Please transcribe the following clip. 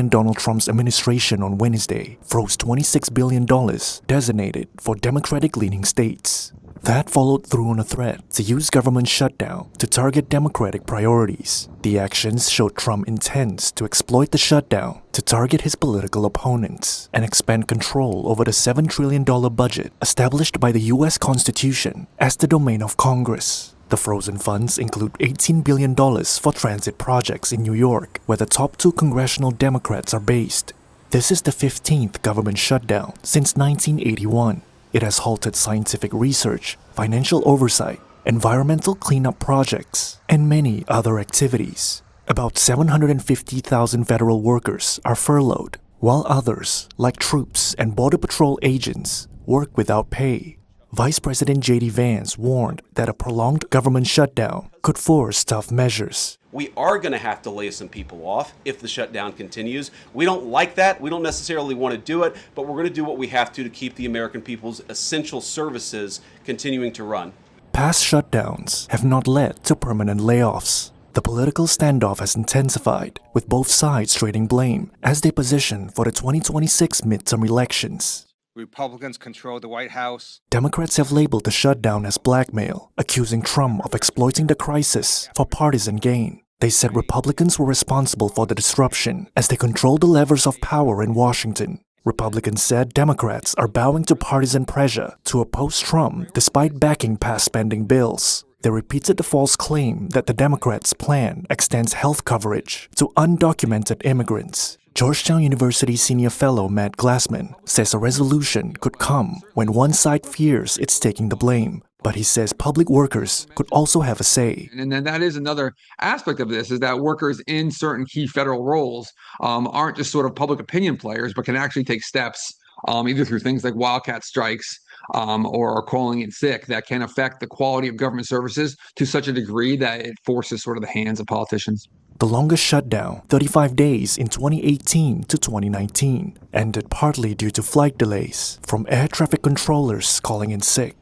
Donald Trump's administration on Wednesday froze $26 billion designated for Democratic-leaning states. That followed through on a threat to use government shutdown to target Democratic priorities. The actions showed Trump intends to exploit the shutdown to target his political opponents and expand control over the $7 trillion budget established by the U.S. Constitution as the domain of Congress. The frozen funds include $18 billion for transit projects in New York, where the top two congressional Democrats are based. This is the 15th government shutdown since 1981. It has halted scientific research, financial oversight, environmental cleanup projects, and many other activities. About 750,000 federal workers are furloughed, while others, like troops and Border Patrol agents, work without pay. Vice President J.D. Vance warned that a prolonged government shutdown could force tough measures. We are going to have to lay some people off if the shutdown continues. We don't like that. We don't necessarily want to do it, but we're going to do what we have to keep the American people's essential services continuing to run. Past shutdowns have not led to permanent layoffs. The political standoff has intensified, with both sides trading blame as they position for the 2026 midterm elections. Republicans control the White House. Democrats have labeled the shutdown as blackmail, accusing Trump of exploiting the crisis for partisan gain. They said Republicans were responsible for the disruption as they control the levers of power in Washington. Republicans said Democrats are bowing to partisan pressure to oppose Trump despite backing past spending bills. They repeated the false claim that the Democrats' plan extends health coverage to undocumented immigrants. Georgetown University senior fellow Matt Glassman says a resolution could come when one side fears it's taking the blame, but he says public workers could also have a say. And then that is another aspect of this, is that workers in certain key federal roles aren't just sort of public opinion players, but can actually take steps either through things like wildcat strikes or calling in sick that can affect the quality of government services to such a degree that it forces sort of the hands of politicians. The longest shutdown, 35 days in 2018 to 2019, ended partly due to flight delays from air traffic controllers calling in sick.